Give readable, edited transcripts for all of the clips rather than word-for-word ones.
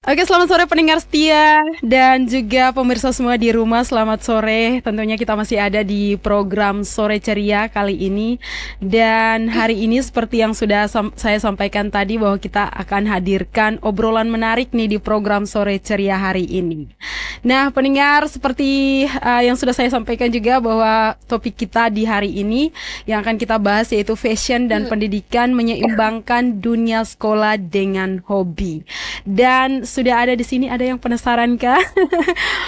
Oke, selamat sore pendengar setia dan juga pemirsa semua di rumah. Selamat sore. Tentunya kita masih ada di program Sore Ceria kali ini. Dan hari ini seperti yang sudah saya sampaikan tadi bahwa kita akan hadirkan obrolan menarik nih di program Sore Ceria hari ini. Nah, pendengar seperti yang sudah saya sampaikan juga bahwa topik kita di hari ini yang akan kita bahas yaitu fashion dan pendidikan menyeimbangkan dunia sekolah dengan hobi. Dan sudah ada di sini, ada yang penasaran kah?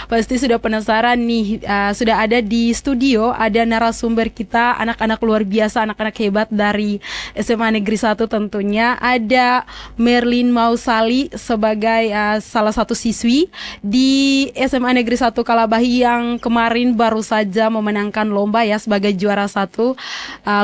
Pasti sudah penasaran nih. Sudah ada di studio, ada narasumber kita, anak-anak luar biasa, anak-anak hebat dari SMA Negeri 1 tentunya. Ada Merlin Mausali sebagai salah satu siswi di SMA Negeri 1 Kalabahi yang kemarin baru saja memenangkan lomba ya sebagai juara satu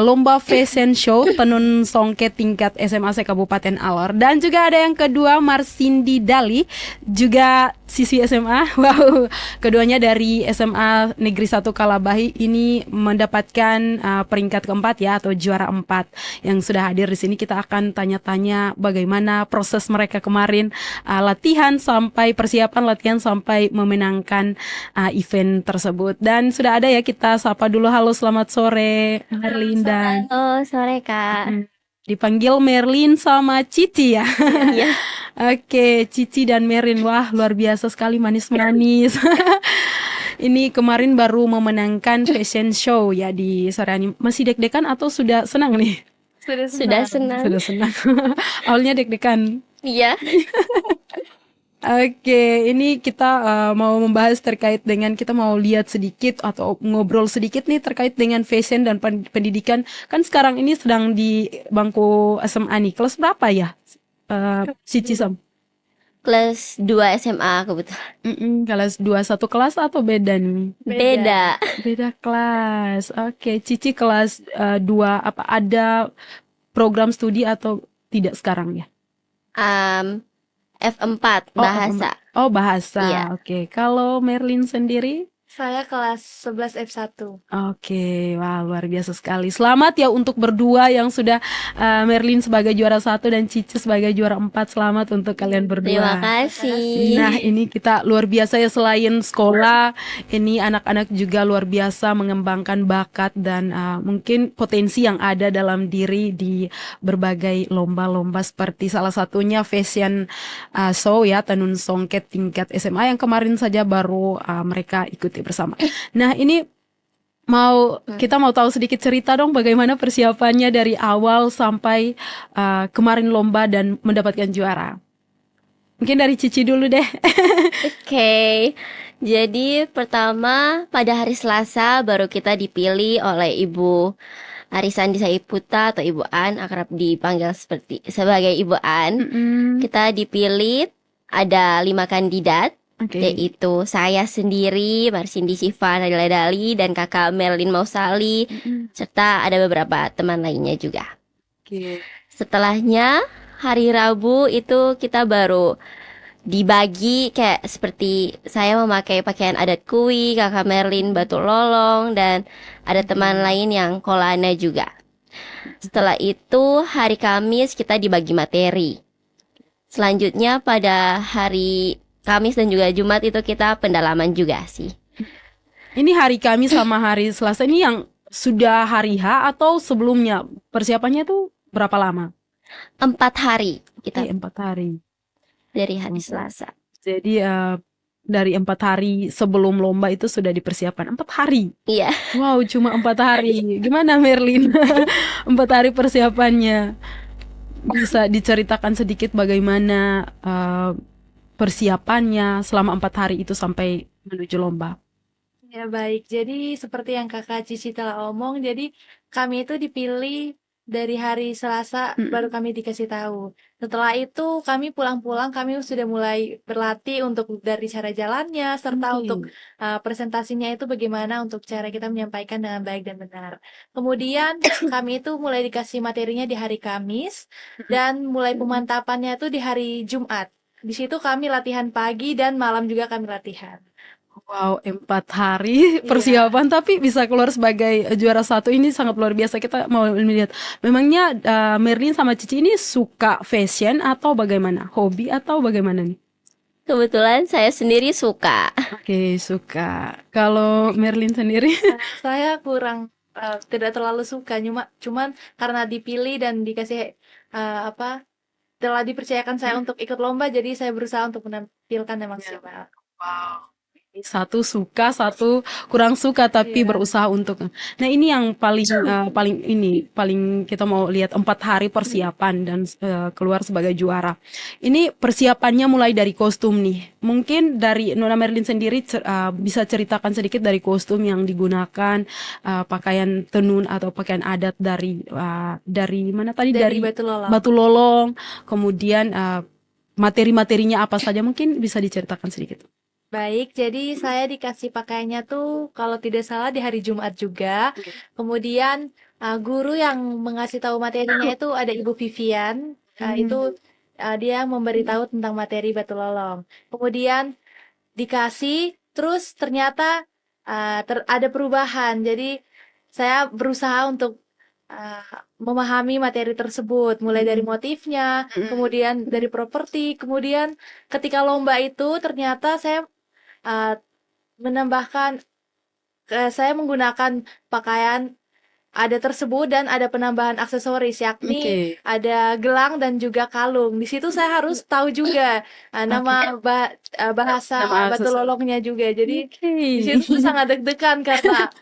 lomba fashion show tenun songket tingkat SMA se Kabupaten Alor. Dan juga ada yang kedua Marsindi Dali, juga siswi SMA. Wow, keduanya dari SMA Negeri 1 Kalabahi ini mendapatkan peringkat keempat ya, atau juara 4. Yang sudah hadir di sini kita akan tanya-tanya bagaimana proses mereka kemarin latihan sampai persiapan latihan sampai memenangkan event tersebut. Dan sudah ada ya, kita sapa dulu. Halo, selamat sore Merlin dan Oh, sore Kak. dipanggil Merlin sama Cici ya. Iya. Oke, Cici dan Merlin, wah luar biasa sekali manis-manis. Ini kemarin baru memenangkan fashion show ya di sore ini. Masih deg-degan atau sudah senang nih? Sudah senang. Sudah senang. Awalnya deg-degan. Iya. Oke, ini kita mau membahas terkait dengan, kita mau lihat sedikit atau ngobrol sedikit nih terkait dengan fashion dan pendidikan. Kan sekarang ini sedang di bangku SMA nih. Kelas berapa ya? Cici Sam. Kelas 2 SMA kebetulan. Kelas 2 satu kelas atau beda nih? Beda. Beda kelas. Oke, Cici kelas 2, apa ada program studi atau tidak sekarang ya? F4 Oh, bahasa. oh bahasa. Iya. Oke, kalau Merlin sendiri? Saya kelas 11 F1. Oke, wah luar biasa sekali. Selamat ya untuk berdua yang sudah Merlin sebagai juara 1 dan Cici sebagai juara 4. Selamat untuk kalian Terima berdua. kasih. Nah, ini kita luar biasa ya, selain sekolah, ini anak-anak juga luar biasa mengembangkan bakat dan mungkin potensi yang ada dalam diri di berbagai lomba-lomba seperti salah satunya fashion show ya, tenun songket tingkat SMA yang kemarin saja baru mereka ikuti bersama. Nah, ini kita mau tahu sedikit cerita dong bagaimana persiapannya dari awal sampai kemarin lomba dan mendapatkan juara. Mungkin dari Cici dulu deh. Oke. Jadi pertama pada hari Selasa baru kita dipilih oleh Ibu Arisandi Saiputa atau Ibu An, akrab dipanggil sebagai Ibu An. Kita dipilih ada 5 kandidat. Oke. Yaitu saya sendiri, Marsindi Siva Nadila Dali, dan kakak Merlin Mausali, serta ada beberapa teman lainnya juga. Oke. Setelahnya hari Rabu itu kita baru dibagi kayak seperti saya memakai pakaian adat Kui, kakak Merlin batu lolong, dan ada teman lain yang kolana juga. Setelah itu hari Kamis kita dibagi materi. Selanjutnya pada hari Kamis dan juga Jumat itu kita pendalaman juga sih. Ini hari Kamis sama hari Selasa ini yang sudah hari H atau sebelumnya? Persiapannya tuh berapa lama? 4 hari kita 4 hari. dari hari Selasa. Jadi dari 4 hari sebelum lomba itu sudah dipersiapkan 4 hari. Iya. Wow, cuma 4 hari. Gimana Merlin? 4 hari persiapannya. Bisa diceritakan sedikit bagaimana persiapannya selama 4 hari itu sampai menuju lomba? Ya baik, jadi seperti yang kakak Cici telah omong, jadi kami itu dipilih dari hari Selasa baru kami dikasih tahu. Setelah itu kami pulang-pulang, kami sudah mulai berlatih untuk dari cara jalannya, serta untuk presentasinya itu bagaimana untuk cara kita menyampaikan dengan baik dan benar. Kemudian kami itu mulai dikasih materinya di hari Kamis, dan mulai pemantapannya itu di hari Jumat. Di situ kami latihan pagi dan malam juga kami latihan. Wow, 4 hari Iya. persiapan tapi bisa keluar sebagai juara satu ini sangat luar biasa. Kita mau melihat, memangnya Merlin sama Cici ini suka fashion atau bagaimana? Hobi atau bagaimana nih? Kebetulan saya sendiri suka. Oke, suka. Kalau Merlin sendiri? Saya kurang tidak terlalu suka, cuman karena dipilih dan dikasih apa telah dipercayakan saya untuk ikut lomba, jadi saya berusaha untuk menampilkan yang maksimal. Wow. Satu suka, satu kurang suka tapi Iya. berusaha untuk. Nah, ini yang paling kita mau lihat 4 hari persiapan dan keluar sebagai juara. Ini persiapannya mulai dari kostum nih. Mungkin dari Nona Merlin sendiri bisa ceritakan sedikit dari kostum yang digunakan, pakaian tenun atau pakaian adat dari mana tadi? Dari Batu Lolong. Batu Lolong. Kemudian materi-materinya apa saja, mungkin bisa diceritakan sedikit. Baik, jadi saya dikasih pakaiannya tuh kalau tidak salah di hari Jumat juga. Kemudian guru yang mengasih tahu materinya itu ada Ibu Vivian. Itu dia memberitahu tentang materi Batu Lolong. Kemudian dikasih, terus ternyata ada perubahan. Jadi saya berusaha untuk memahami materi tersebut, mulai dari motifnya, kemudian dari properti, kemudian ketika lomba itu ternyata saya menambahkan, saya menggunakan pakaian ada tersebut dan ada penambahan aksesoris, yakni ada gelang dan juga kalung. Di situ saya harus tahu juga nama bahasa Batu Lolongnya juga. Jadi di situ sangat deg-degan karena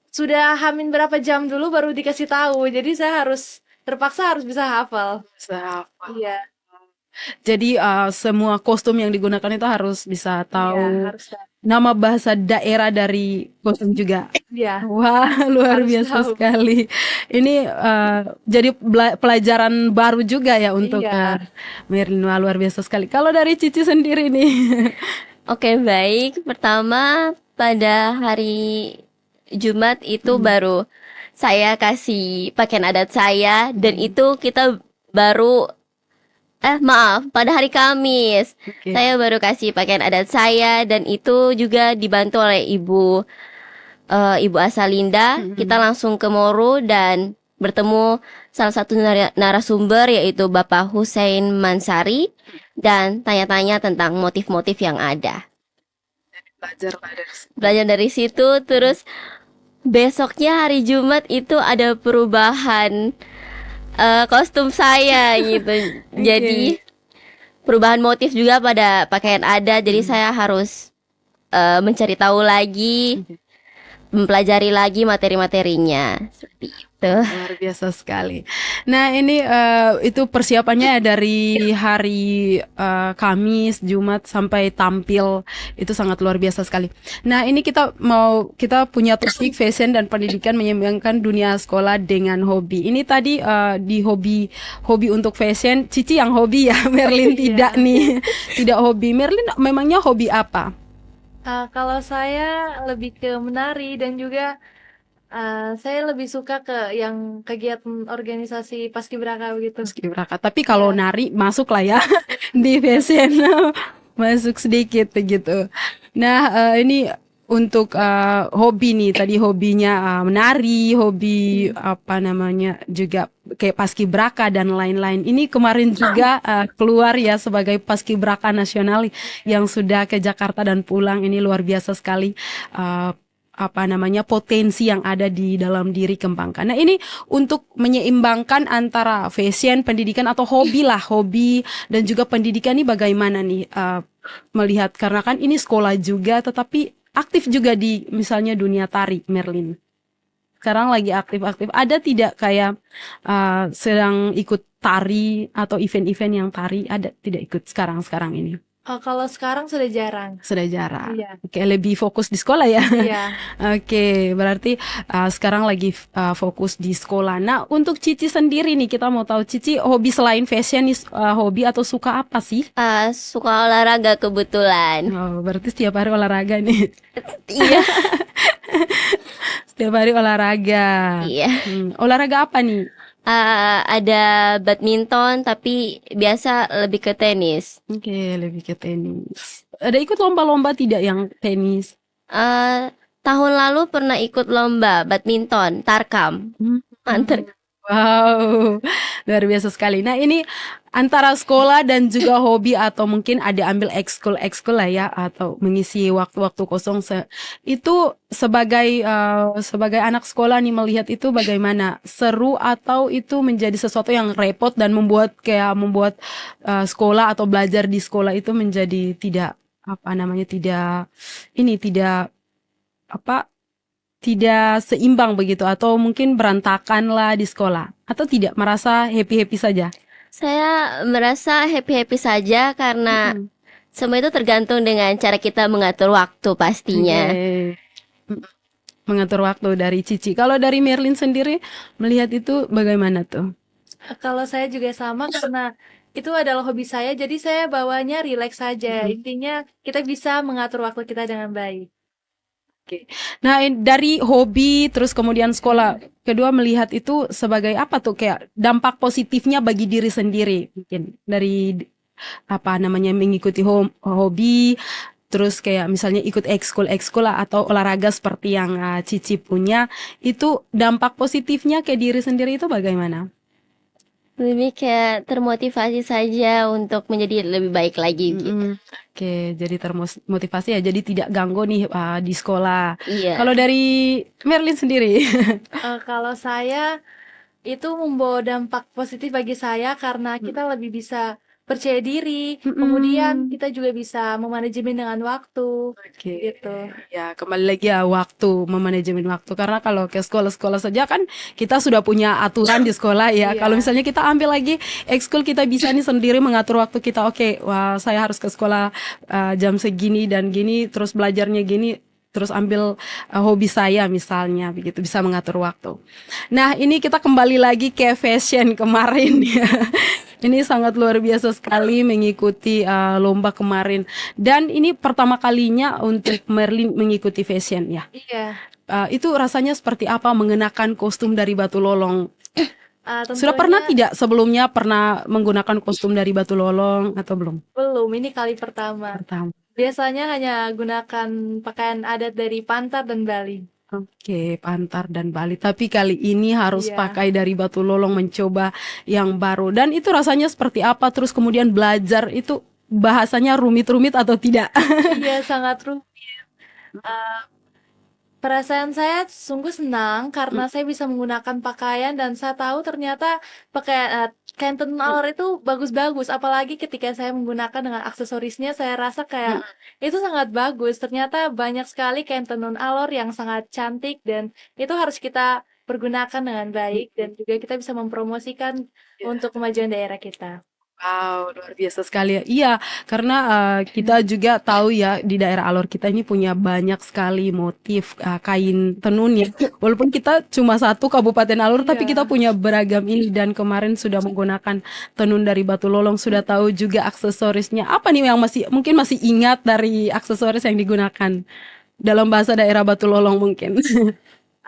sudah hamin berapa jam dulu baru dikasih tahu. Jadi saya terpaksa harus bisa hafal. Iya. Jadi semua kostum yang digunakan itu harus bisa tahu. Iya, harus tahu. Nama bahasa daerah dari kostum juga. Iya. Wah, luar Harus biasa tahu. sekali. Ini jadi pelajaran baru juga ya untuk Iya. Merlin. Wah, luar biasa sekali. Kalau dari Cici sendiri nih. Oke, baik. Pertama, pada hari Jumat itu baru saya kasih pakaian adat saya, dan itu kita baru maaf, pada hari Kamis Oke. saya baru kasih pakaian adat saya, dan itu juga dibantu oleh Ibu Asalinda. Kita langsung ke Moro dan bertemu salah satu narasumber, yaitu Bapak Hussein Mansari, dan tanya-tanya tentang motif-motif yang ada. Belajar dari situ. Terus besoknya hari Jumat itu ada perubahan kostum saya gitu. Jadi perubahan motif juga pada pakaian adat. Jadi saya harus mencari tahu lagi, mempelajari lagi materi-materinya. Seperti itu. Luar biasa sekali. Nah, ini itu persiapannya dari hari Kamis, Jumat sampai tampil, itu sangat luar biasa sekali. Nah, ini kita punya topik fashion dan pendidikan menyeimbangkan dunia sekolah dengan hobi. Ini tadi di hobi untuk fashion, Cici yang hobi ya, Merlin tidak nih, tidak hobi. Merlin memangnya hobi apa? Kalau saya lebih ke menari dan juga saya lebih suka ke yang kegiatan organisasi paskibraka begitu. Paskibraka. Tapi kalau nari masuk lah ya di fashion, masuk sedikit begitu. Nah, ini untuk hobi nih, tadi hobinya menari, hobi apa namanya juga kayak paskibraka dan lain-lain. Ini kemarin juga keluar ya sebagai paskibraka nasional yang sudah ke Jakarta dan pulang. Ini luar biasa sekali. Apa namanya, potensi yang ada di dalam diri kembangkan. Nah, ini untuk menyeimbangkan antara fashion, pendidikan atau hobi lah, hobi dan juga pendidikan ini bagaimana nih melihat, karena kan ini sekolah juga tetapi aktif juga di misalnya dunia tari, Merlin. Sekarang lagi aktif-aktif. Ada tidak kayak sedang ikut tari atau event-event yang tari, ada tidak ikut sekarang ini? Kalau sekarang sudah jarang. Sudah jarang. Iya. Oke, lebih fokus di sekolah ya. Iya. Oke, berarti sekarang lagi fokus di sekolah. Nah, untuk Cici sendiri nih, kita mau tahu Cici hobi selain fashion nih, hobi atau suka apa sih? Suka olahraga kebetulan. Oh, berarti setiap hari olahraga nih. Iya. Setiap hari olahraga. Iya. Olahraga apa nih? Ada badminton, tapi biasa lebih ke tenis. Oke, lebih ke tenis. ada ikut lomba-lomba tidak yang tenis? Eh, tahun lalu pernah ikut lomba badminton, Tarkam. Hmm. Antar. Wow, luar biasa sekali. Nah, ini antara sekolah dan juga hobi atau mungkin ada ambil ekskul lah ya atau mengisi waktu-waktu kosong itu sebagai anak sekolah nih melihat itu bagaimana? Seru atau itu menjadi sesuatu yang repot dan membuat sekolah atau belajar di sekolah itu menjadi tidak apa namanya tidak apa tidak seimbang begitu atau mungkin berantakan lah di sekolah atau tidak merasa happy-happy saja. Saya merasa happy-happy saja karena Mm-mm. semua itu tergantung dengan cara kita mengatur waktu pastinya. Oke. Mm. Mengatur waktu dari Cici. Kalau dari Merlin sendiri melihat itu bagaimana tuh? Kalau saya juga sama karena itu adalah hobi saya, jadi saya bawanya rileks saja. Mm. Intinya kita bisa mengatur waktu kita dengan baik. Oke. Nah, dari hobi terus kemudian sekolah, kedua melihat itu sebagai apa tuh kayak dampak positifnya bagi diri sendiri mungkin dari apa namanya mengikuti hobi terus kayak misalnya ikut ekskul lah atau olahraga seperti yang Cici punya itu dampak positifnya ke diri sendiri itu bagaimana? Lebih kayak termotivasi saja untuk menjadi lebih baik lagi gitu. Mm-mm. Oke, jadi termotivasi ya, jadi tidak ganggu nih di sekolah. Iya. Kalau dari Merlin sendiri, Kalau saya itu membawa dampak positif bagi saya karena kita lebih bisa percaya diri, kemudian Mm-mm. kita juga bisa memanajemen dengan waktu, Oke, gitu. ya kembali lagi ya waktu, memanajemen waktu. Karena kalau ke sekolah-sekolah saja kan kita sudah punya aturan di sekolah ya. Kalau Iya. misalnya kita ambil lagi ekskul kita bisa nih sendiri mengatur waktu kita. Oke, wah saya harus ke sekolah jam segini dan gini, terus belajarnya gini, terus ambil hobi saya misalnya, begitu bisa mengatur waktu. Nah, ini kita kembali lagi ke fashion kemarin ya. Ini sangat luar biasa sekali mengikuti lomba kemarin. Dan ini pertama kalinya untuk Merlin mengikuti fashion ya. Iya. Itu rasanya seperti apa mengenakan kostum dari Batu Lolong? Sudah pernah Tentunya tidak sebelumnya pernah menggunakan kostum dari Batu Lolong atau belum? belum, ini kali pertama. Pertama. Biasanya hanya gunakan pakaian adat dari Pantar dan Bali. Oke, Pantar dan Bali. Tapi kali ini harus Iya. pakai dari Batu Lolong mencoba yang baru. Dan itu rasanya seperti apa? Terus kemudian belajar itu bahasanya rumit-rumit atau tidak? Iya, sangat rumit. Eh, Perasaan saya sungguh senang karena saya bisa menggunakan pakaian dan saya tahu ternyata kain tenun alor itu bagus-bagus. Apalagi ketika saya menggunakan dengan aksesorisnya, saya rasa kayak itu sangat bagus. Ternyata banyak sekali kain tenun alor yang sangat cantik dan itu harus kita pergunakan dengan baik dan juga kita bisa mempromosikan untuk kemajuan daerah kita. Wow, luar biasa sekali ya. Iya, karena kita juga tahu ya di daerah Alor kita ini punya banyak sekali motif kain tenun ya. Walaupun kita cuma satu Kabupaten Alor, tapi kita Iya. punya beragam ini dan kemarin sudah menggunakan tenun dari Batu Lolong, sudah tahu juga aksesorisnya. Apa nih yang mungkin masih ingat dari aksesoris yang digunakan dalam bahasa daerah Batu Lolong mungkin?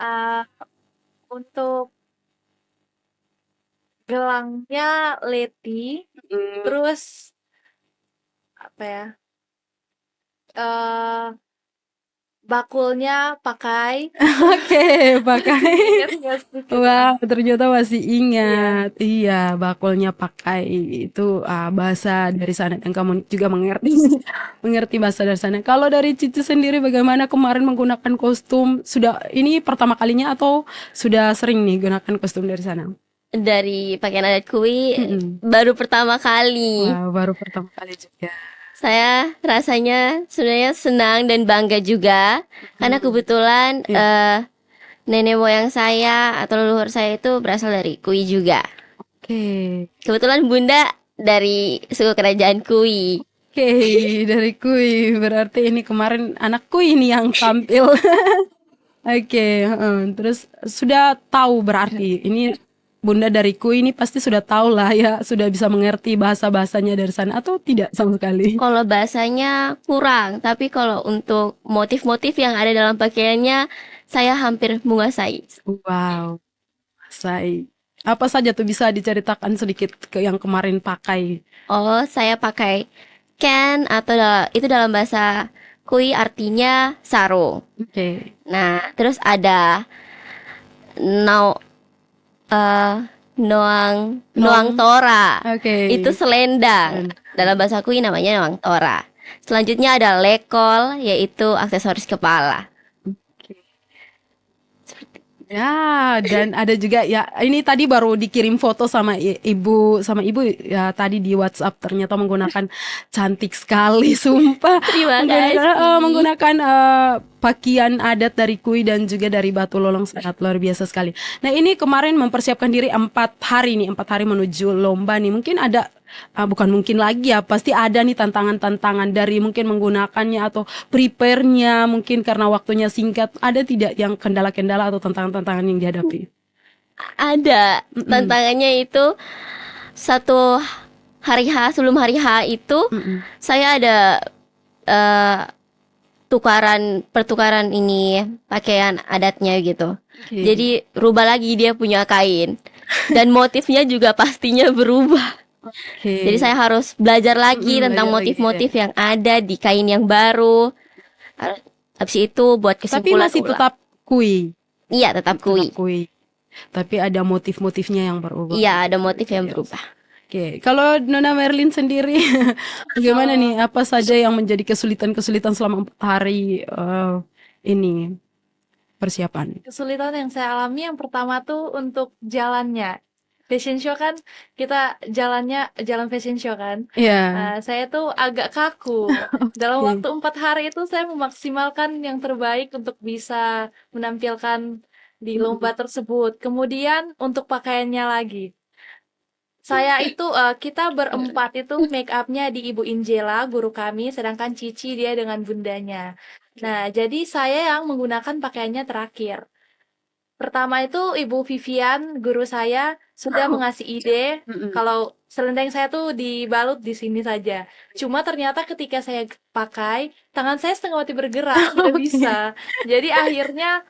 Ah, untuk gelangnya leti, terus apa ya? eh Bakulnya pakai. Oke, pakai. Ingat nggak sedikit? Wah, ternyata masih Iya. ingat. Iya, bakulnya pakai itu bahasa dari sana dan kamu juga mengerti mengerti bahasa dari sana. Kalau dari Cici sendiri bagaimana kemarin menggunakan kostum? Sudah ini pertama kalinya atau sudah sering nih gunakan kostum dari sana? Dari pakaian adat Kui Mm-mm. baru pertama kali. Wah, baru pertama kali juga. Saya rasanya sebenarnya senang dan bangga juga karena kebetulan Iya. nenek moyang saya atau leluhur saya itu berasal dari Kui juga. Oke. Kebetulan bunda dari suku kerajaan Kui. Oke, dari Kui. Berarti ini kemarin anak Kui ini yang tampil. Oke, terus sudah tahu berarti ini Bunda dari Kui ini pasti sudah tahu lah ya, sudah bisa mengerti bahasa-bahasanya dari sana atau tidak sama sekali? Kalau bahasanya kurang, tapi kalau untuk motif-motif yang ada dalam pakaiannya saya hampir menguasai. Wow, saya apa saja tuh bisa diceritakan sedikit ke yang kemarin pakai? Oh, saya pakai Ken atau itu dalam bahasa Kui artinya sarung. Oke. Nah, terus ada nau eh noang noang tora. Oke. Itu selendang. Dalam bahasa Kui namanya noang tora. Selanjutnya ada lekol, yaitu aksesoris kepala. Ya, dan ada juga ya, ini tadi baru dikirim foto sama ibu ya tadi di WhatsApp, ternyata menggunakan cantik sekali sumpah. Terima Menggunakan kasih. menggunakan pakaian adat dari Kui dan juga dari Batu Lolong, sangat luar biasa sekali. Nah, ini kemarin mempersiapkan diri 4 hari menuju lomba nih. Mungkin ada bukan mungkin lagi ya, pasti ada nih tantangan-tantangan dari mungkin menggunakannya atau prepare-nya, mungkin karena waktunya singkat. Ada tidak yang kendala-kendala atau tantangan-tantangan yang dihadapi? Ada tantangannya itu satu hari H, sebelum hari H itu saya ada pertukaran ini pakaian adatnya gitu. Oke. Jadi rubah lagi dia punya kain dan motifnya juga pastinya berubah. Oke. Jadi saya harus belajar lagi tentang belajar lagi, motif-motif yang ada di kain yang baru. Habis itu buat Tapi kesimpulan masih ulang. tetap Kui. Iya, tetap kui. Tetap Kui. Tapi ada motif-motifnya yang berubah. Iya, ada motif yang berubah. Oke, kalau Nona Merlin sendiri, bagaimana nih? Apa saja yang menjadi kesulitan-kesulitan selama 4 hari ini persiapan? Kesulitan yang saya alami yang pertama tuh untuk jalannya. Fashion show kan kita jalan fashion show kan. Iya. Nah, saya tuh agak kaku. Dalam waktu 4 hari itu saya memaksimalkan yang terbaik untuk bisa menampilkan di lomba tersebut. Kemudian untuk pakaiannya lagi. Saya itu kita berempat itu make upnya di Ibu Injela, guru kami, sedangkan Cici dia dengan bundanya. Nah, jadi saya yang menggunakan pakaiannya terakhir. Pertama itu Ibu Vivian, guru saya, sudah mengasih ide kalau selendang saya tuh dibalut di sini saja. Cuma ternyata ketika saya pakai, tangan saya setengah mati bergerak, tidak bisa. Jadi akhirnya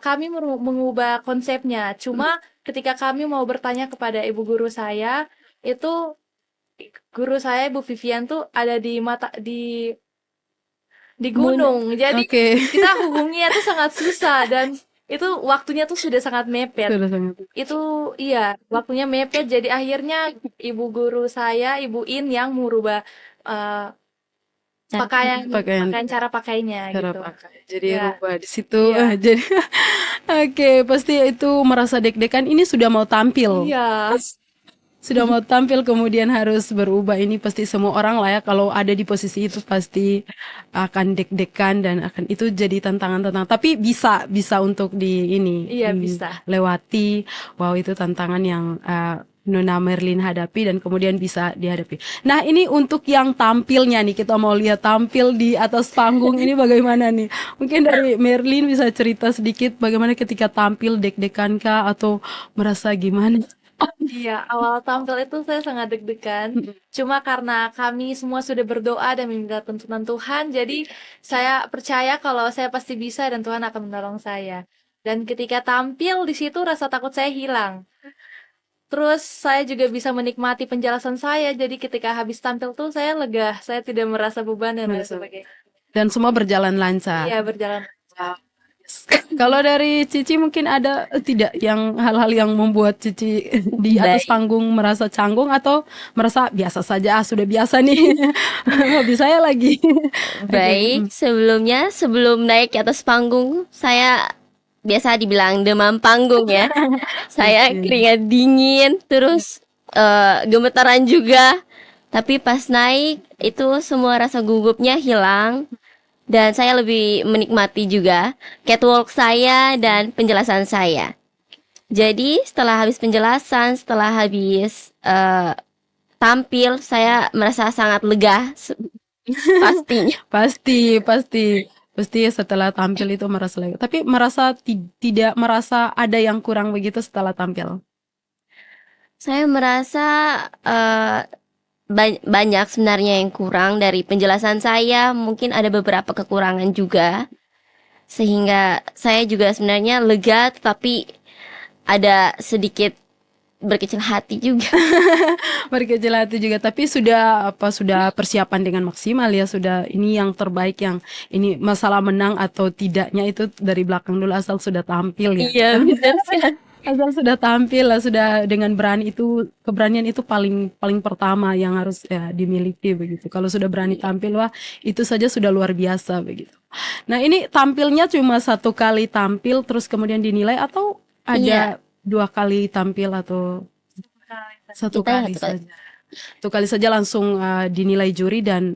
kami mengubah konsepnya. Cuma ketika kami mau bertanya kepada ibu guru saya, itu guru saya Ibu Vivian tuh ada di gunung. Jadi Oke. kita hubunginya tuh sangat susah dan itu waktunya tuh sudah sangat mepet. Sudah sangat. Itu iya, waktunya mepet. Jadi akhirnya ibu guru saya, Ibu In yang merubah pakaian cara pakainya Cara gitu. pakai. Jadi Ya. rubah di situ. Iya. Jadi oke, pasti itu merasa deg-degan. Ini sudah mau tampil. Iya. Sudah mau tampil kemudian harus berubah, ini pasti semua orang lah ya kalau ada di posisi itu pasti akan deg-degan dan akan itu jadi tantangan-tantangan, tapi bisa untuk Iya, bisa. lewati. Wow, itu tantangan yang Nona Merlin hadapi dan kemudian bisa dihadapi. Nah, ini untuk yang tampilnya nih, kita mau lihat tampil di atas panggung ini bagaimana nih? Mungkin dari Merlin bisa cerita sedikit bagaimana ketika tampil, deg-degan kah atau merasa gimana? Iya, awal tampil itu saya sangat deg-degan. Cuma karena kami semua sudah berdoa dan meminta tuntunan Tuhan, jadi saya percaya kalau saya pasti bisa dan Tuhan akan menolong saya. Dan ketika tampil di situ rasa takut saya hilang. Terus saya juga bisa menikmati penjelasan saya. Jadi ketika habis tampil tuh saya lega, saya tidak merasa beban dan lain sebagainya. Dan semua berjalan lancar. Iya, berjalan. Kalau dari Cici mungkin ada tidak yang hal-hal yang membuat Cici di atas panggung merasa canggung atau merasa biasa saja, sudah biasa nih. Hobi saya lagi. Baik, sebelum naik ke atas panggung, saya biasa dibilang demam panggung ya. Saya keringat dingin, terus gemetaran juga. Tapi pas naik itu semua rasa gugupnya hilang. Dan saya lebih menikmati juga catwalk saya dan penjelasan saya. Jadi setelah habis penjelasan, setelah habis tampil, saya merasa sangat lega pastinya. Pasti setelah tampil itu merasa lega. Tapi merasa tidak merasa ada yang kurang begitu setelah tampil. Saya merasa banyak sebenarnya yang kurang dari penjelasan saya. Mungkin ada beberapa kekurangan juga. Sehingga saya juga sebenarnya lega, tetapi ada sedikit berkecil hati juga. Berkecil hati juga, tapi sudah persiapan dengan maksimal ya, sudah ini yang terbaik, yang ini masalah menang atau tidaknya itu dari belakang dulu, asal sudah tampil ya. Iya, benar sekali. Asal sudah tampil lah, sudah dengan berani, itu keberanian itu paling paling pertama yang harus ya, dimiliki begitu. Kalau sudah berani tampil, wah itu saja sudah luar biasa begitu. Nah ini tampilnya cuma satu kali tampil terus kemudian dinilai, atau Iya, ada dua kali tampil atau satu kita yang kali satu kali. saja? Satu kali saja langsung dinilai juri dan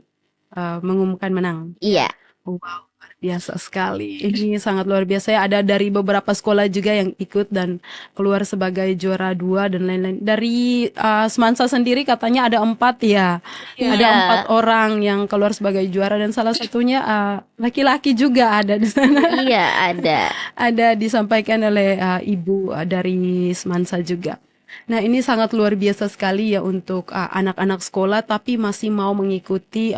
mengumumkan menang. Iya, Wow, luar biasa sekali. Ini sangat luar biasa ya. Ada dari beberapa sekolah juga yang ikut dan keluar sebagai juara dua dan lain-lain. Dari Semansa sendiri katanya ada 4 ya. Ada iya, 4 orang yang keluar sebagai juara dan salah satunya laki-laki juga ada di sana. iya ada. Ada disampaikan oleh ibu dari Semansa juga. Nah, ini sangat luar biasa sekali ya untuk anak-anak sekolah tapi masih mau mengikuti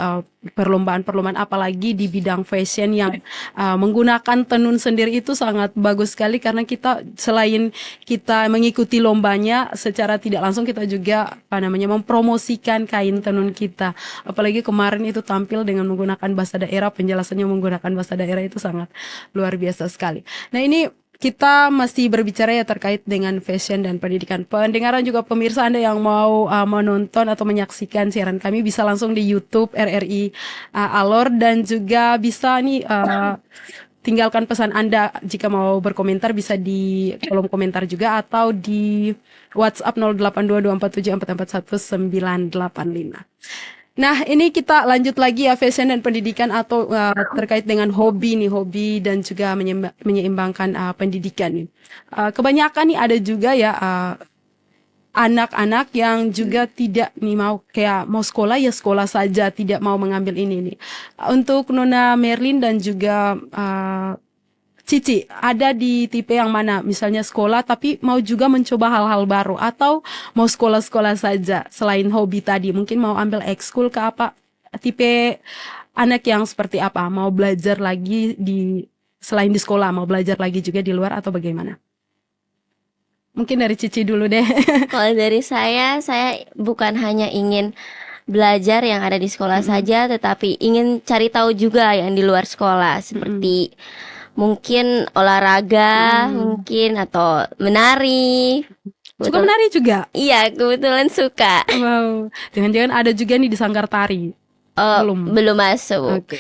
perlombaan-perlombaan, apalagi di bidang fashion yang menggunakan tenun sendiri, itu sangat bagus sekali karena kita selain kita mengikuti lombanya, secara tidak langsung kita juga mempromosikan kain tenun kita. Apalagi kemarin itu tampil dengan menggunakan bahasa daerah, penjelasannya menggunakan bahasa daerah itu sangat luar biasa sekali. Nah, ini kita masih berbicara ya terkait dengan fashion dan pendidikan. Pendengaran juga pemirsa Anda yang mau menonton atau menyaksikan siaran kami bisa langsung di YouTube RRI Alor, dan juga bisa nih tinggalkan pesan Anda jika mau berkomentar, bisa di kolom komentar juga atau di WhatsApp 082247441985. Nah, ini kita lanjut lagi ya, fashion dan pendidikan atau terkait dengan hobi nih, hobi dan juga menyeimbangkan pendidikan nih. Kebanyakan nih ada juga ya anak-anak yang juga tidak nih mau sekolah ya sekolah saja, tidak mau mengambil ini nih. Untuk Nona Merlin dan juga Cici, ada di tipe yang mana? Misalnya sekolah tapi mau juga mencoba hal-hal baru, atau mau sekolah-sekolah saja selain hobi tadi? Mungkin mau ambil ekskul ke apa? Tipe anak yang seperti apa? Mau belajar lagi selain di sekolah, mau belajar lagi juga di luar atau bagaimana? Mungkin dari Cici dulu deh. Kalau dari saya bukan hanya ingin belajar yang ada di sekolah saja, tetapi ingin cari tahu juga yang di luar sekolah, seperti mungkin olahraga, mungkin atau menari. Suka menari juga? Iya, kebetulan suka. Wow, jangan-jangan ada juga nih di Sanggar Tari? Belum masuk. Oke.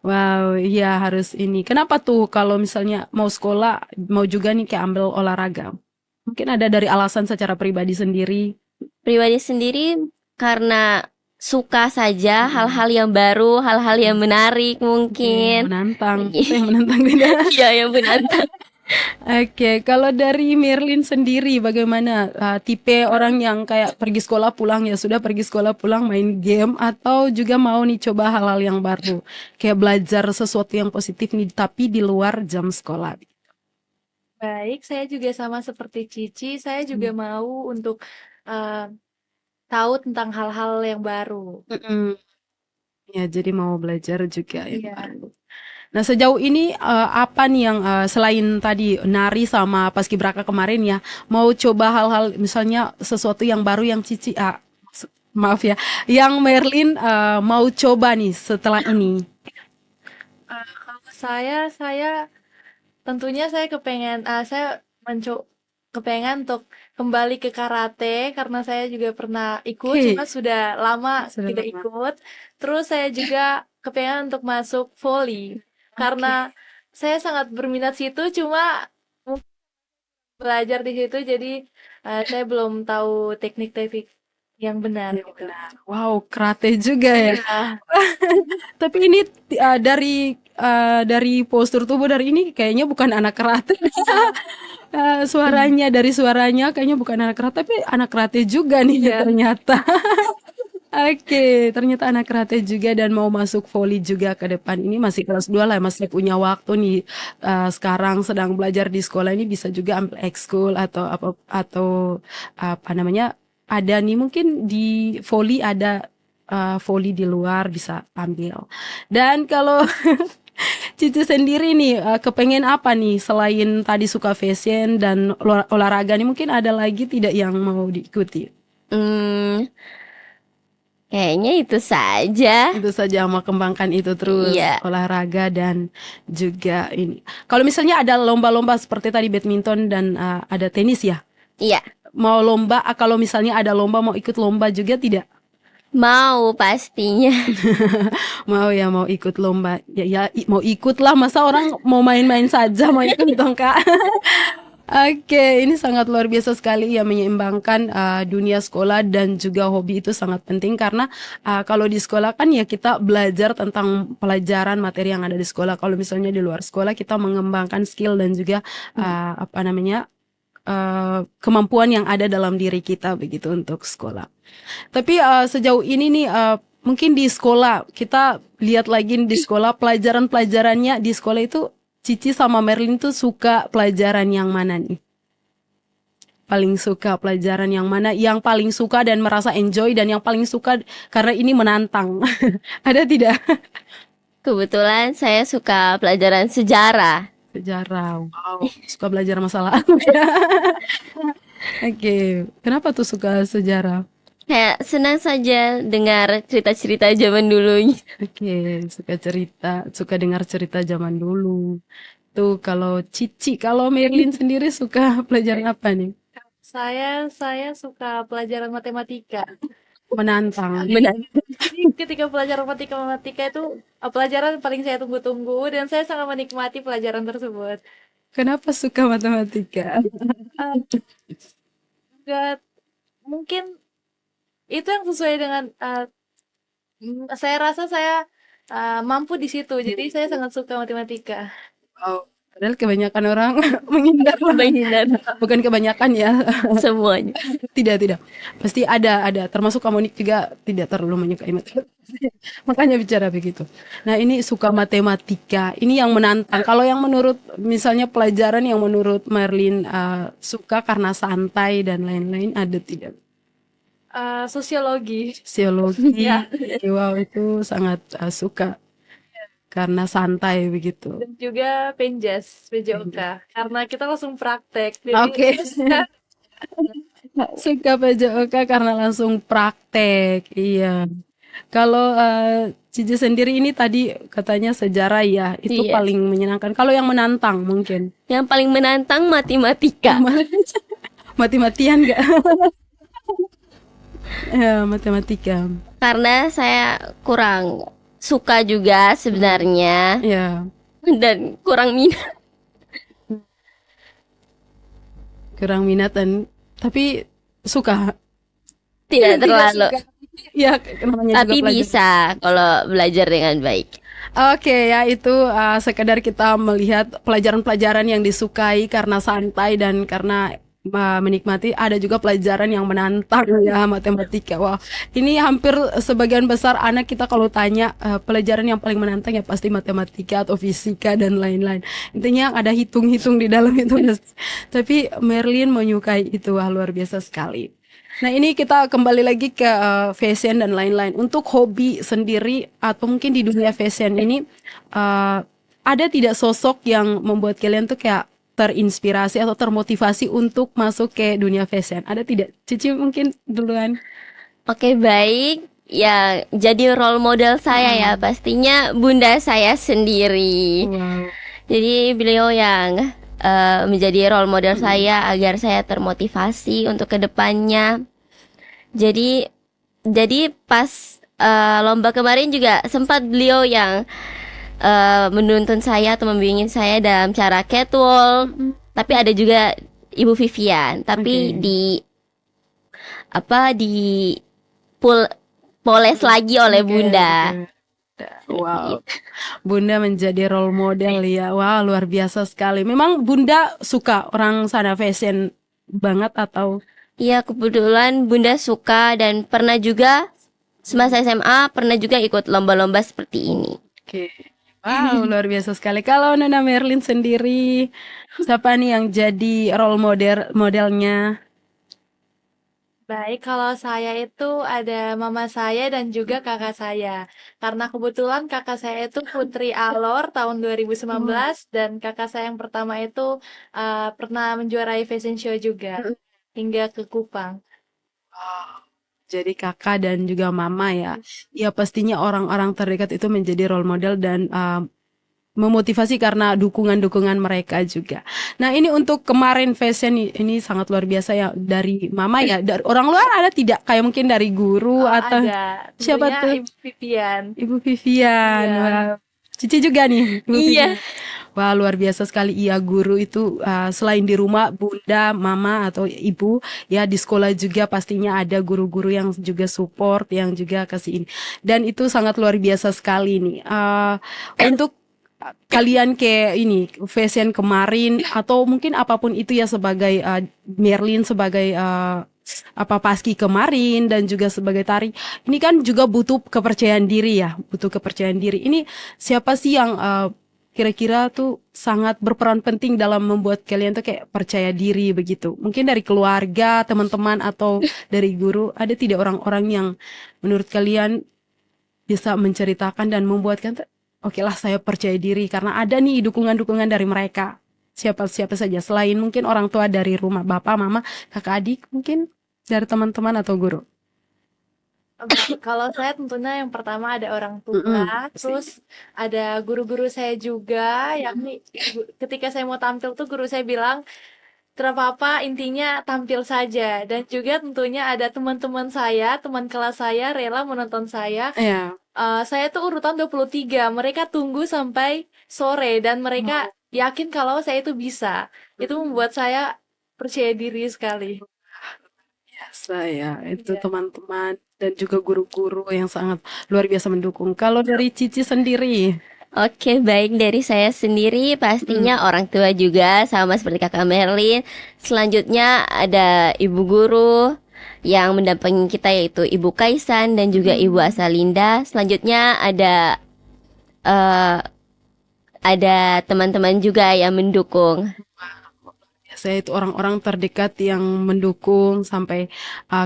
Wow, iya harus ini. Kenapa tuh kalau misalnya mau sekolah, mau juga nih kayak ambil olahraga? Mungkin ada dari alasan secara pribadi sendiri. Pribadi sendiri karena suka saja hal-hal yang baru, hal-hal yang menarik mungkin. Menantang. Itu yang menantang tidak? Iya, yang menantang. Oke, kalau dari Merlin sendiri bagaimana? Tipe orang yang kayak pergi sekolah pulang ya sudah, pergi sekolah pulang main game, atau juga mau nih coba hal-hal yang baru, kayak belajar sesuatu yang positif nih tapi di luar jam sekolah? Baik, saya juga sama seperti Cici, saya juga mau untuk tahu tentang hal-hal yang baru. Ya, jadi mau belajar juga yang Iya. baru. Nah, sejauh ini apa nih yang selain tadi nari sama paskibraka kemarin ya, mau coba hal-hal misalnya sesuatu yang baru yang Cici maaf ya, yang Merlin mau coba nih setelah ini? Kalau saya tentunya saya kepengen untuk kembali ke karate karena saya juga pernah ikut, Oke. cuma sudah lama Sudah tidak lama. ikut. Terus saya juga kepengen untuk masuk volley karena saya sangat berminat situ, cuma belajar di situ jadi saya belum tahu teknik-teknik yang benar gitu. Wow, karate juga ya. Iya. Tapi ini dari postur tubuh dari ini kayaknya bukan anak karate. Dari suaranya kayaknya bukan anak karate, tapi anak karate juga nih ternyata. Oke, ternyata anak karate juga dan mau masuk volley juga ke depan. Ini masih kelas 2 lah, masih punya waktu nih. Sekarang sedang belajar di sekolah ini, bisa juga ambil ekskul atau apa namanya? Ada nih mungkin di volley, ada volley di luar bisa ambil. Dan kalau Cici sendiri nih kepengen apa nih selain tadi suka fashion dan olahraga nih, mungkin ada lagi tidak yang mau diikuti? Hmm, kayaknya itu saja. Itu saja, mau kembangkan itu terus, Iya, olahraga dan juga ini. Kalau misalnya ada lomba-lomba seperti tadi badminton dan ada tenis ya, iya. mau lomba, kalau misalnya ada lomba mau ikut lomba juga tidak? Mau pastinya. Mau ya, mau ikut lomba. Ya, ya mau ikut lah, masa orang mau main-main saja mau ikut dong Kak. Oke, ini sangat luar biasa sekali ya, menyeimbangkan dunia sekolah dan juga hobi itu sangat penting karena kalau di sekolah kan ya kita belajar tentang pelajaran materi yang ada di sekolah. Kalau misalnya di luar sekolah kita mengembangkan skill dan juga apa namanya kemampuan yang ada dalam diri kita begitu untuk sekolah. Tapi sejauh ini nih mungkin di sekolah kita lihat lagi di sekolah pelajaran-pelajarannya di sekolah itu Cici sama Merlin tuh suka pelajaran yang mana nih? Paling suka pelajaran yang mana? Yang paling suka dan merasa enjoy dan yang paling suka karena ini menantang. Ada tidak? Kebetulan saya suka pelajaran sejarah. Sejarah. Wow. Suka belajar masalah. Oke. Kenapa tuh suka sejarah? Kayak senang saja dengar cerita-cerita zaman dulu. Oke, suka cerita, suka dengar cerita zaman dulu. Tuh kalau Cici, kalau Merlin sendiri suka pelajaran apa nih? Saya suka pelajaran matematika. Menantang. Benar. Jadi ketika pelajaran matematika itu pelajaran paling saya tunggu-tunggu dan saya sangat menikmati pelajaran tersebut. Kenapa suka matematika? Eh, Enggak, mungkin itu yang sesuai dengan saya rasa saya mampu di situ. Jadi saya sangat suka matematika. Oh, padahal kebanyakan orang menghindar. Menghindar Bukan kebanyakan ya. semuanya. Tidak. Pasti ada. Termasuk Kamonik juga tidak terlalu menyukai matematika. Makanya bicara begitu. Nah, ini suka matematika. Ini yang menantang. Kalau yang menurut misalnya pelajaran yang menurut Merlin suka karena santai dan lain-lain, ada tidak? Sosiologi. Psikologi. Ya. Wow, itu sangat suka karena santai begitu. Dan juga penjas, PJOK. Karena kita langsung praktek. Jadi Oke. Suka PJOK karena langsung praktek. Iya. Kalau Cici sendiri ini tadi katanya sejarah ya, itu Iya. paling menyenangkan. Kalau yang menantang mungkin Yang paling menantang matematika. mati-matian nggak? Ya, matematika. Karena saya kurang suka juga sebenarnya Ya, dan kurang minat. kurang minat tapi suka. Tidak terlalu. Ya, namanya Tapi juga pelajar. bisa kalau belajar dengan baik. Oke, ya itu sekedar kita melihat pelajaran-pelajaran yang disukai karena santai dan karena menikmati. Ada juga pelajaran yang menantang ya, matematika. Wah, ini hampir sebagian besar anak kita kalau tanya pelajaran yang paling menantang ya pasti matematika atau fisika dan lain-lain. Intinya ada hitung-hitung di dalam itu. Tapi Merlin menyukai itu, wah luar biasa sekali. Nah, ini kita kembali lagi ke fashion dan lain-lain. Untuk hobi sendiri atau mungkin di dunia fashion ini ada tidak sosok yang membuat kalian tuh kayak terinspirasi atau termotivasi untuk masuk ke dunia fashion? Ada tidak? Cici mungkin duluan. Oke, baik. Ya, jadi role model saya ya pastinya bunda saya sendiri. Wow. Jadi beliau yang menjadi role model saya agar saya termotivasi untuk kedepannya. Jadi pas lomba kemarin juga sempat beliau yang menuntun saya atau membimbing saya dalam cara catwalk. Tapi ada juga Ibu Vivian. Tapi di poles lagi oleh bunda. Wow, bunda menjadi role model ya. Wow, luar biasa sekali. Memang bunda suka orang sana fashion banget atau? Iya, kebetulan bunda suka dan pernah juga semasa SMA pernah juga ikut lomba-lomba seperti ini. Oke. Wow, luar biasa sekali. Kalau Nona Merlin sendiri, siapa nih yang jadi role modelnya? Baik, kalau saya itu ada mama saya dan juga kakak saya. Karena kebetulan kakak saya itu Putri Alor tahun Oh. 2019 dan kakak saya yang pertama itu pernah menjuarai fashion show juga hingga ke Kupang. Jadi kakak dan juga mama ya. Ya pastinya orang-orang terdekat itu menjadi role model dan memotivasi karena dukungan-dukungan mereka juga. Nah ini untuk kemarin fashion ini sangat luar biasa ya dari mama ya. Dari orang luar ada tidak? Kayak mungkin dari guru atau Ada, siapa tentunya tuh? Ibu Vivian. Ibu Vivian. Iya, Wah. Cici juga nih, Ibu Vivian. Iya. Wah, luar biasa sekali. Iya, guru itu selain di rumah, bunda, mama, atau ibu, ya di sekolah juga pastinya ada guru-guru yang juga support, yang juga kasih ini. Dan itu sangat luar biasa sekali nih. Untuk kalian kayak ini, fashion kemarin, atau mungkin apapun itu ya sebagai Merlin, sebagai apa paski kemarin dan juga sebagai tari ini kan juga butuh kepercayaan diri ya, butuh kepercayaan diri. Ini siapa sih yang kira-kira tuh sangat berperan penting dalam membuat kalian tuh kayak percaya diri begitu? Mungkin dari keluarga, teman-teman, atau dari guru, ada tidak orang-orang yang menurut kalian bisa menceritakan dan membuatkan tuh, oke lah saya percaya diri karena ada nih dukungan-dukungan dari mereka. Siapa-siapa saja selain mungkin orang tua dari rumah, bapak, mama, kakak adik, mungkin dari teman-teman atau guru. kalau saya tentunya yang pertama ada orang Mm-mm. tua, terus ada guru-guru saya juga, yakni ketika saya mau tampil tuh guru saya bilang, tidak apa-apa, intinya tampil saja. Dan juga tentunya ada teman-teman saya, teman kelas saya rela menonton saya. Ya. Saya tuh urutan 23, mereka tunggu sampai sore dan mereka yakin kalau saya itu bisa. Itu membuat saya percaya diri sekali. Biasa ya, itu Iya. teman-teman dan juga guru-guru yang sangat luar biasa mendukung. Kalau dari Cici sendiri, Oke, baik dari saya sendiri pastinya orang tua juga sama seperti Kakak Merlin. Selanjutnya ada ibu guru yang mendampingi kita yaitu Ibu Kaisan dan juga Ibu Asalinda. Selanjutnya eh, ada teman-teman juga yang mendukung. saya itu orang-orang terdekat yang mendukung sampai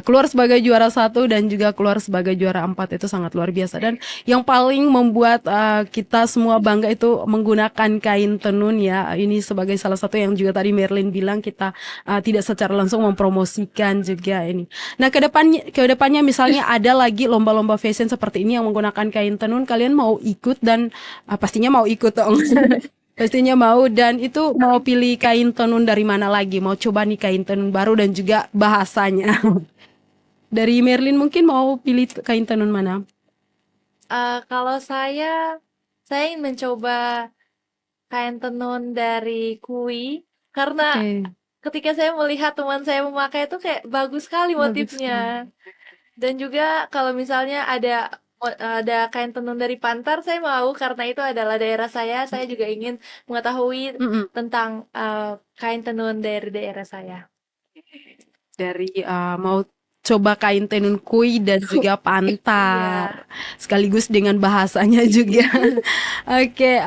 keluar sebagai juara 1 dan juga keluar sebagai juara 4 itu sangat luar biasa. Dan yang paling membuat kita semua bangga itu menggunakan kain tenun ya. Ini sebagai salah satu yang juga tadi Merlin bilang kita tidak secara langsung mempromosikan juga ini. Nah kedepannya misalnya ada lagi lomba-lomba fashion seperti ini yang menggunakan kain tenun, kalian mau ikut dan pastinya mau ikut dong. Pastinya mau dan itu mau pilih kain tenun dari mana lagi? Mau coba nih kain tenun baru dan juga bahasanya. Dari Merlin mungkin mau pilih kain tenun mana? Kalau saya ingin mencoba kain tenun dari Kui karena Oke, ketika saya melihat teman saya memakai itu kayak bagus sekali bagus. motifnya. Dan juga kalau misalnya ada kain tenun dari Pantar, saya mau karena itu adalah daerah saya. Saya juga ingin mengetahui Mm-mm. tentang kain tenun dari daerah saya. Dari mau coba kain tenun kui dan juga Iya, pantar, sekaligus dengan bahasanya juga. Oke,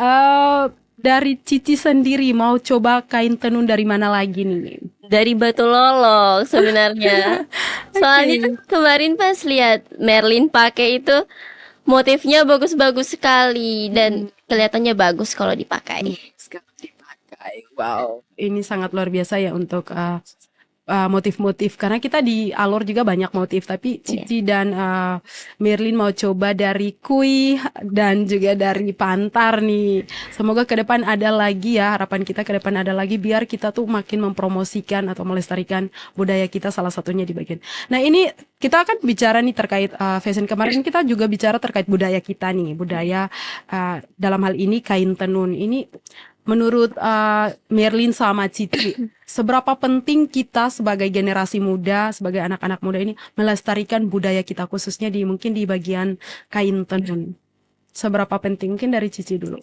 dari Cici sendiri mau coba kain tenun dari mana lagi nih? Dari Batu Lolong sebenarnya. Soalnya kemarin pas lihat Merlin pakai itu motifnya bagus-bagus sekali dan kelihatannya bagus kalau dipakai. Sekarang dipakai. Wow, ini sangat luar biasa ya untuk motif-motif karena kita di Alor juga banyak motif tapi Cici dan Merlin mau coba dari Kui dan juga dari Pantar nih. Semoga ke depan ada lagi ya, harapan kita ke depan ada lagi biar kita tuh makin mempromosikan atau melestarikan budaya kita salah satunya di bagian. Nah, ini kita akan bicara nih terkait fashion kemarin kita juga bicara terkait budaya kita nih, budaya dalam hal ini kain tenun. Ini menurut Merlin sama Cici, seberapa penting kita sebagai generasi muda, sebagai anak-anak muda ini melestarikan budaya kita khususnya di mungkin di bagian kain tenun. Seberapa penting? Mungkin dari Cici dulu.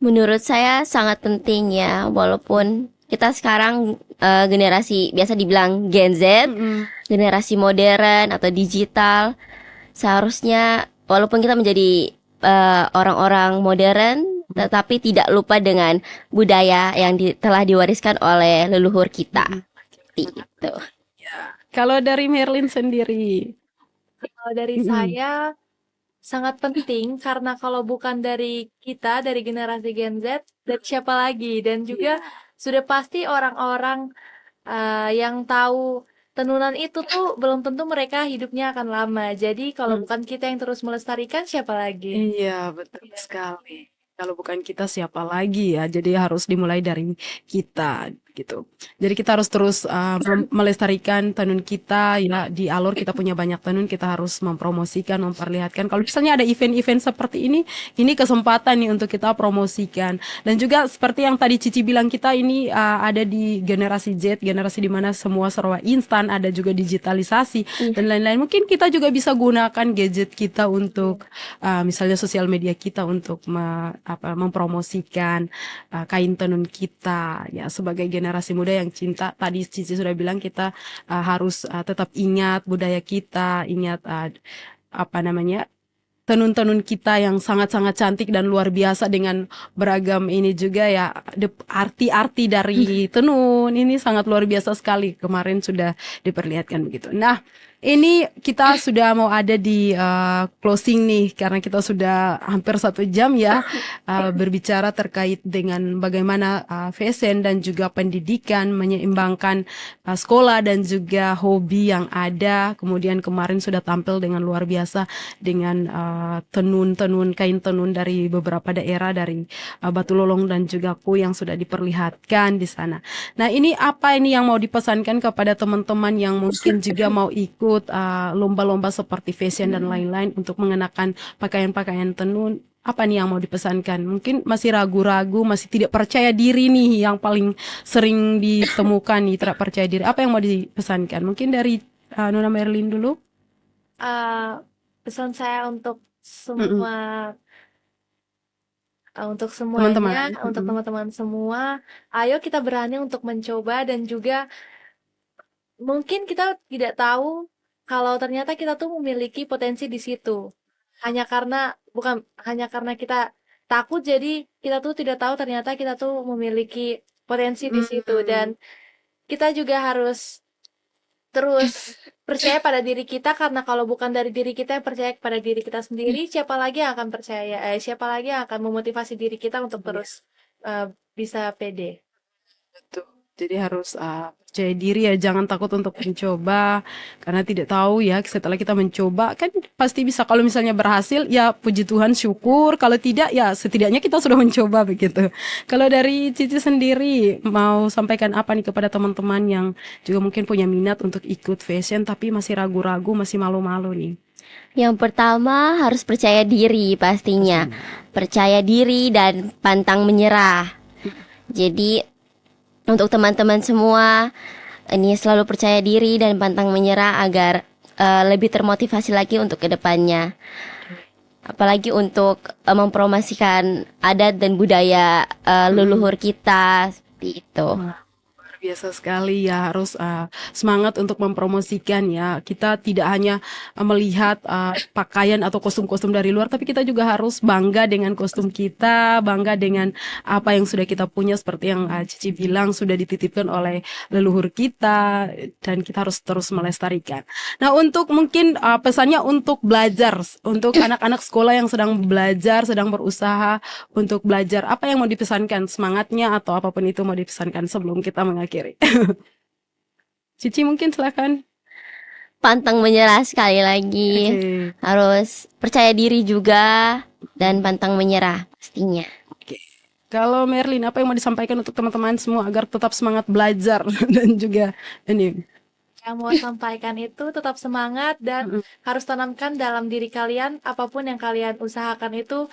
Menurut saya sangat penting ya, walaupun kita sekarang generasi biasa dibilang Gen Z, generasi modern atau digital, seharusnya walaupun kita menjadi orang-orang modern, tetapi tidak lupa dengan budaya yang telah diwariskan oleh leluhur kita. Seperti itu. Kalau dari Merlin sendiri. Kalau dari Mm-mm. saya sangat penting karena kalau bukan dari kita, dari generasi Gen Z, dan siapa lagi? Dan juga sudah pasti orang-orang yang tahu tenunan itu tuh belum tentu mereka hidupnya akan lama. Jadi kalau Mm. bukan kita yang terus melestarikan, siapa lagi? Iya, betul sekali. Kalau bukan kita siapa lagi ya? Jadi harus dimulai dari kita gitu. Jadi kita harus terus melestarikan tenun kita ya di Alor kita punya banyak tenun kita harus mempromosikan, memperlihatkan. Kalau misalnya ada event-event seperti ini kesempatan nih untuk kita promosikan. Dan juga seperti yang tadi Cici bilang kita ini ada di generasi Z, generasi di mana semua serba instan, ada juga digitalisasi Iya. dan lain-lain. Mungkin kita juga bisa gunakan gadget kita untuk misalnya sosial media kita untuk mempromosikan kain tenun kita ya sebagai generasi muda yang cinta tadi Cici sudah bilang kita harus tetap ingat budaya kita ingat apa namanya tenun-tenun kita yang sangat-sangat cantik dan luar biasa dengan beragam ini juga ya arti-arti dari tenun ini sangat luar biasa sekali kemarin sudah diperlihatkan begitu. Nah ini kita sudah mau ada di closing nih karena kita sudah hampir 1 jam ya berbicara terkait dengan bagaimana fashion dan juga pendidikan menyeimbangkan sekolah dan juga hobi yang ada. Kemudian kemarin sudah tampil dengan luar biasa dengan tenun-tenun kain tenun dari beberapa daerah dari Batu Lolong dan juga Ku yang sudah diperlihatkan di sana. Nah, ini apa ini yang mau dipesankan kepada teman-teman yang mungkin juga mau ikut lomba-lomba seperti fashion dan lain-lain untuk mengenakan pakaian-pakaian tenun? Apa nih yang mau dipesankan? Mungkin masih ragu-ragu, masih tidak percaya diri nih yang paling sering ditemukan nih, tidak percaya diri. Apa yang mau dipesankan? Mungkin dari Nona Merlin dulu. Uh, Pesan saya Mm-mm. untuk Teman-teman. semuanya, untuk Mm-mm. teman-teman semua, ayo kita berani untuk mencoba dan juga mungkin kita tidak tahu kalau ternyata kita tuh memiliki potensi di situ. Bukan hanya karena kita takut jadi kita tuh tidak tahu ternyata kita tuh memiliki potensi di situ Mm. dan kita juga harus terus percaya pada diri kita karena kalau bukan dari diri kita yang percaya kepada diri kita sendiri, siapa lagi yang akan siapa lagi yang akan memotivasi diri kita untuk terus bisa pede. Betul. Jadi harus percaya diri ya, jangan takut untuk mencoba karena tidak tahu ya setelah kita mencoba kan pasti bisa kalau misalnya berhasil ya puji Tuhan syukur, kalau tidak ya setidaknya kita sudah mencoba begitu. Kalau dari Cici sendiri mau sampaikan apa nih kepada teman-teman yang juga mungkin punya minat untuk ikut fashion tapi masih ragu-ragu, masih malu-malu nih. Yang pertama harus percaya diri pastinya. Percaya diri dan pantang menyerah. Jadi untuk teman-teman semua ini selalu percaya diri dan pantang menyerah agar lebih termotivasi lagi untuk kedepannya. Apalagi untuk mempromosikan adat dan budaya leluhur kita seperti itu. Luar biasa sekali ya harus semangat untuk mempromosikan ya kita tidak hanya melihat pakaian atau kostum-kostum dari luar tapi kita juga harus bangga dengan kostum kita bangga dengan apa yang sudah kita punya seperti yang Cici bilang sudah dititipkan oleh leluhur kita dan kita harus terus melestarikan. Nah untuk mungkin pesannya untuk belajar untuk anak-anak sekolah yang sedang belajar sedang berusaha untuk belajar apa yang mau dipesankan semangatnya atau apapun itu mau dipesankan sebelum kita mengakhiri. Cici mungkin silakan. Pantang menyerah sekali lagi. Oke. Harus percaya diri juga dan pantang menyerah pastinya. Oke. Kalau Merlin apa yang mau disampaikan untuk teman-teman semua agar tetap semangat belajar dan juga ini. Yang mau sampaikan itu tetap semangat dan harus tanamkan dalam diri kalian apapun yang kalian usahakan itu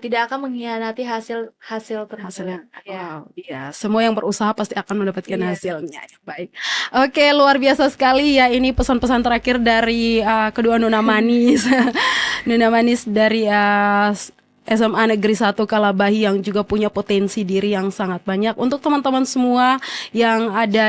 tidak akan mengkhianati hasil tersebut. Hasilnya. Ya. Wow, iya. Semua yang berusaha pasti akan mendapatkan Iya. hasilnya. Baik. Oke, luar biasa sekali ya. Ini pesan-pesan terakhir dari kedua Nona Manis. Nona Manis dari SMA Negeri 1 Kalabahi yang juga punya potensi diri yang sangat banyak. Untuk teman-teman semua yang ada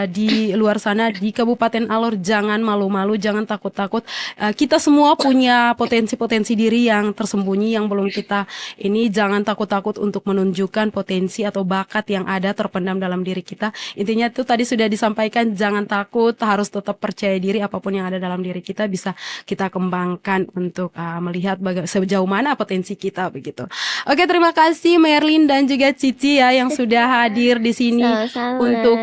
di luar sana di Kabupaten Alor, jangan malu-malu, jangan takut-takut. Kita semua punya potensi-potensi diri yang tersembunyi yang belum kita ini, jangan takut-takut untuk menunjukkan potensi atau bakat yang ada terpendam dalam diri kita. Intinya itu tadi sudah disampaikan, jangan takut, harus tetap percaya diri, apapun yang ada dalam diri kita bisa kita kembangkan untuk melihat sejauh mana potensi kita begitu. Oke, terima kasih Merlin dan juga Cici ya yang sudah hadir di sini. Sama-sama. Untuk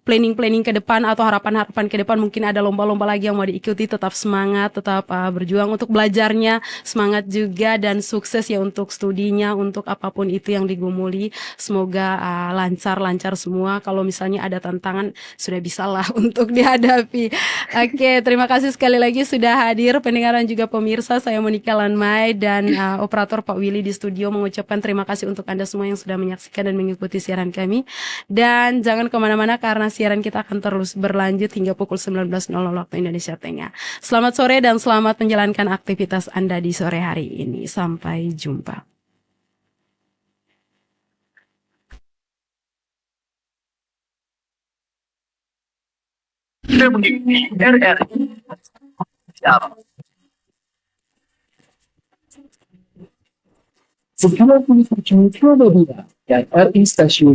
planning-planning ke depan atau harapan-harapan ke depan, mungkin ada lomba-lomba lagi yang mau diikuti, tetap semangat, tetap berjuang untuk belajarnya, semangat juga dan sukses ya untuk studinya, untuk apapun itu yang digumuli. Semoga lancar-lancar semua. Kalau misalnya ada tantangan sudah bisalah untuk dihadapi. Oke, terima kasih sekali lagi sudah hadir pendengar dan juga pemirsa. Saya Monika Lanmai dan operator Pak Willy di studio mengucapkan terima kasih untuk Anda semua yang sudah menyaksikan dan mengikuti siaran kami. Dan jangan kemana-mana karena siaran kita akan terus berlanjut hingga pukul 19.00 waktu Indonesia Tengah. Selamat sore dan selamat menjalankan aktivitas Anda di sore hari ini. Sampai jumpa. Segala Media dan RI Stasiun